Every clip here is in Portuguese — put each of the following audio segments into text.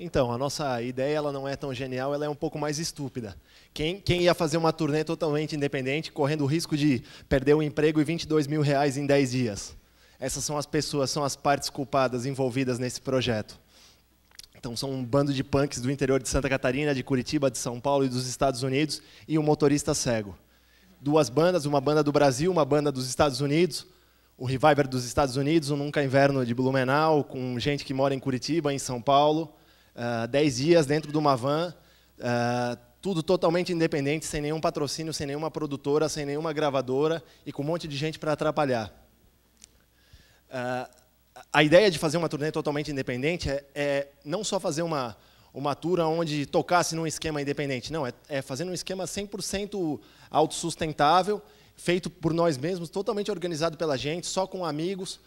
Então, a nossa ideia ela não é tão genial, ela é um pouco mais estúpida. Quem ia fazer uma turnê totalmente independente, correndo o risco de perder o emprego e R$ 22.000 em 10 dias? Essas são as pessoas, são as partes culpadas envolvidas nesse projeto. Então, são um bando de punks do interior de Santa Catarina, de Curitiba, de São Paulo e dos Estados Unidos, e um motorista cego. Duas bandas, uma banda do Brasil, uma banda dos Estados Unidos, o Reviver dos Estados Unidos, o Nunca Inverno de Blumenau, com gente que mora em Curitiba, em São Paulo, 10 dias dentro de uma van, tudo totalmente independente, sem nenhum patrocínio, sem nenhuma produtora, sem nenhuma gravadora e com um monte de gente para atrapalhar. A ideia de fazer uma turnê totalmente independente é não só fazer uma tour onde tocasse num esquema independente, não, é fazer um esquema 100% autossustentável, feito por nós mesmos, totalmente organizado pela gente, só com amigos,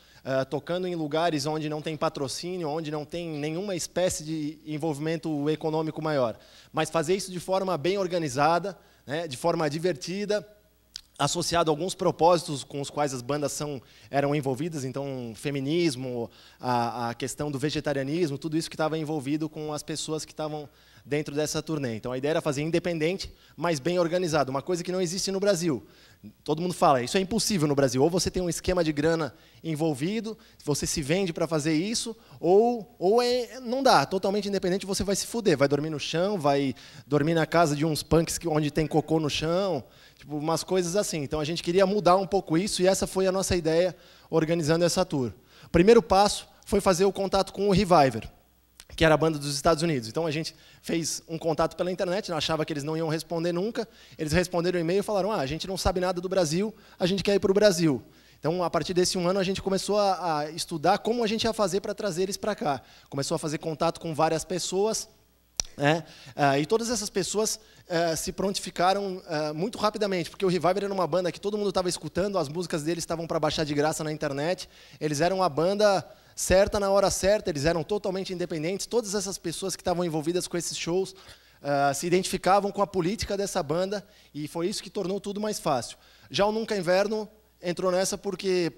tocando em lugares onde não tem patrocínio, onde não tem nenhuma espécie de envolvimento econômico maior. Mas fazer isso de forma bem organizada, né, de forma divertida, associado a alguns propósitos com os quais as bandas eram envolvidas, então, feminismo, a questão do vegetarianismo, tudo isso que estava envolvido com as pessoas que estavam dentro dessa turnê. Então, a ideia era fazer independente, mas bem organizado, uma coisa que não existe no Brasil. Todo mundo fala, isso é impossível no Brasil. Ou você tem um esquema de grana envolvido, você se vende para fazer isso, ou não dá. Totalmente independente, você vai se fuder. Vai dormir no chão, vai dormir na casa de uns punks onde tem cocô no chão, tipo, umas coisas assim. Então, a gente queria mudar um pouco isso, e essa foi a nossa ideia organizando essa tour. O primeiro passo foi fazer o contato com o Reviver, que era a banda dos Estados Unidos. Então, a gente fez um contato pela internet, eu achava que eles não iam responder nunca. Eles responderam o e-mail e falaram, a gente não sabe nada do Brasil, a gente quer ir para o Brasil. Então, a partir desse ano, a gente começou a estudar como a gente ia fazer para trazer eles para cá. Começou a fazer contato com várias pessoas, né? E todas essas pessoas se prontificaram muito rapidamente, porque o Reviver era uma banda que todo mundo estava escutando, as músicas deles estavam para baixar de graça na internet, eles eram a banda certa na hora certa, eles eram totalmente independentes, todas essas pessoas que estavam envolvidas com esses shows se identificavam com a política dessa banda, e foi isso que tornou tudo mais fácil. Já o Nunca Inverno entrou nessa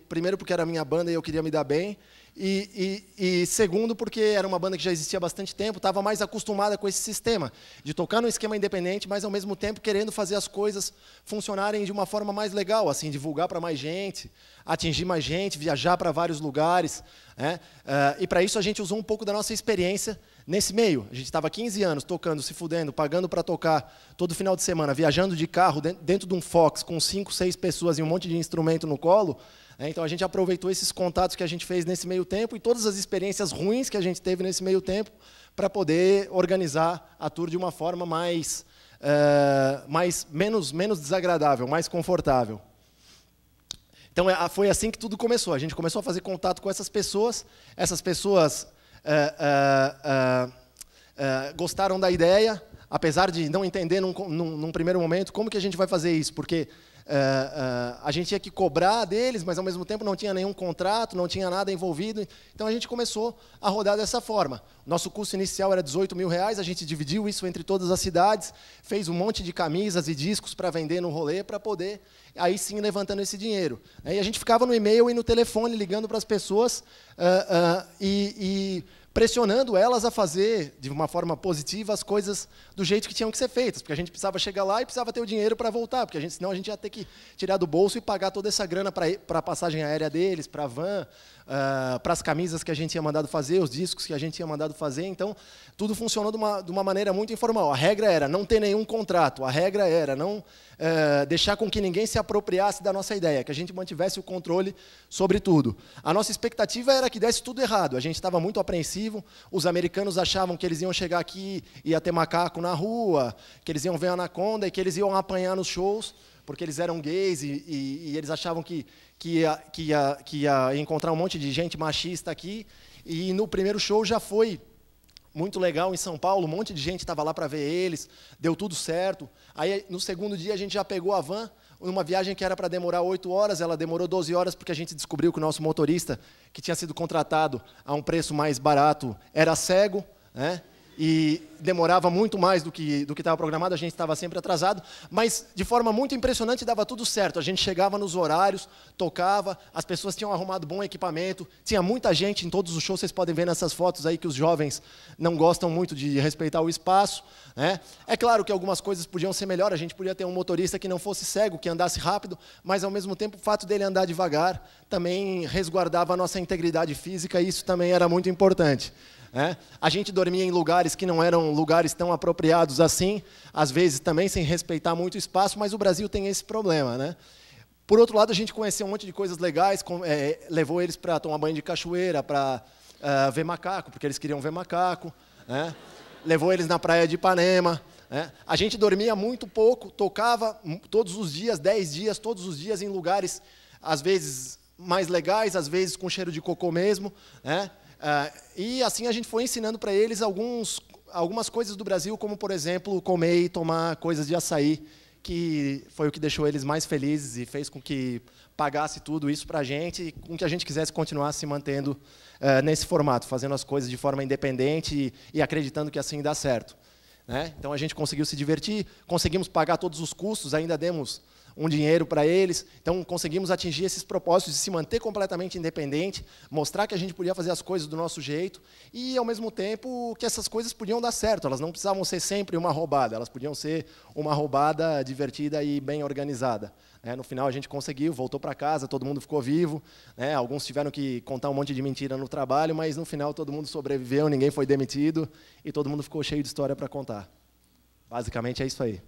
primeiro porque era a minha banda e eu queria me dar bem, e segundo porque era uma banda que já existia há bastante tempo, estava mais acostumada com esse sistema, de tocar no esquema independente, mas ao mesmo tempo querendo fazer as coisas funcionarem de uma forma mais legal, assim, divulgar para mais gente, atingir mais gente, viajar para vários lugares, né? E para isso a gente usou um pouco da nossa experiência nesse meio. A gente estava 15 anos tocando, se fudendo, pagando para tocar todo final de semana, viajando de carro dentro de um Fox com 5, 6 pessoas e um monte de instrumento no colo. Então, a gente aproveitou esses contatos que a gente fez nesse meio tempo e todas as experiências ruins que a gente teve nesse meio tempo para poder organizar a tour de uma forma menos desagradável, mais confortável. Então, foi assim que tudo começou. A gente começou a fazer contato com essas pessoas gostaram da ideia, apesar de não entender num primeiro momento como que a gente vai fazer isso, porque a gente tinha que cobrar deles, mas ao mesmo tempo não tinha nenhum contrato, não tinha nada envolvido. Então a gente começou a rodar dessa forma. Nosso custo inicial era R$ 18.000, a gente dividiu isso entre todas as cidades, fez um monte de camisas e discos para vender no rolê, para poder, aí sim, levantando esse dinheiro. E a gente ficava no e-mail e no telefone, ligando para as pessoas pressionando elas a fazer, de uma forma positiva, as coisas do jeito que tinham que ser feitas, porque a gente precisava chegar lá e precisava ter o dinheiro para voltar, porque senão a gente ia ter que tirar do bolso e pagar toda essa grana para a passagem aérea deles, para a van, para as camisas que a gente tinha mandado fazer, os discos que a gente tinha mandado fazer. Então, tudo funcionou de uma maneira muito informal. A regra era não ter nenhum contrato, a regra era não deixar com que ninguém se apropriasse da nossa ideia, que a gente mantivesse o controle sobre tudo. A nossa expectativa era que desse tudo errado, a gente estava muito apreensivo, os americanos achavam que eles iam chegar aqui e ia ter macaco na rua, que eles iam ver a Anaconda e que eles iam apanhar nos shows, porque eles eram gays e eles achavam que ia encontrar um monte de gente machista aqui. E no primeiro show já foi muito legal em São Paulo, um monte de gente estava lá para ver eles, deu tudo certo. Aí, no segundo dia, a gente já pegou a van, uma viagem que era para demorar 8 horas, ela demorou 12 horas, porque a gente descobriu que o nosso motorista, que tinha sido contratado a um preço mais barato, era cego, né? e demorava muito mais do que estava programado, a gente estava sempre atrasado, mas de forma muito impressionante dava tudo certo. A gente chegava nos horários, tocava, as pessoas tinham arrumado bom equipamento, tinha muita gente em todos os shows, vocês podem ver nessas fotos aí que os jovens não gostam muito de respeitar o espaço, né? É claro que algumas coisas podiam ser melhor, a gente podia ter um motorista que não fosse cego, que andasse rápido, mas ao mesmo tempo o fato dele andar devagar também resguardava a nossa integridade física e isso também era muito importante. A gente dormia em lugares que não eram lugares tão apropriados assim, às vezes também sem respeitar muito o espaço, mas o Brasil tem esse problema, né? Por outro lado, a gente conheceu um monte de coisas legais, levou eles para tomar banho de cachoeira, para ver macaco, porque eles queriam ver macaco, né? Levou eles na praia de Ipanema. A gente dormia muito pouco, tocava todos os dias, 10 dias, todos os dias em lugares, às vezes mais legais, às vezes com cheiro de cocô mesmo, né? E assim a gente foi ensinando para eles algumas coisas do Brasil, como, por exemplo, comer e tomar coisas de açaí, que foi o que deixou eles mais felizes e fez com que pagasse tudo isso para a gente e com que a gente quisesse continuar se mantendo nesse formato, fazendo as coisas de forma independente e acreditando que assim dá certo, né? Então, a gente conseguiu se divertir, conseguimos pagar todos os custos, ainda demos um dinheiro para eles, então conseguimos atingir esses propósitos de se manter completamente independente, mostrar que a gente podia fazer as coisas do nosso jeito e, ao mesmo tempo, que essas coisas podiam dar certo, elas não precisavam ser sempre uma roubada, elas podiam ser uma roubada divertida e bem organizada. No final, a gente conseguiu, voltou para casa, todo mundo ficou vivo, alguns tiveram que contar um monte de mentira no trabalho, mas, no final, todo mundo sobreviveu, ninguém foi demitido e todo mundo ficou cheio de história para contar. Basicamente, é isso aí.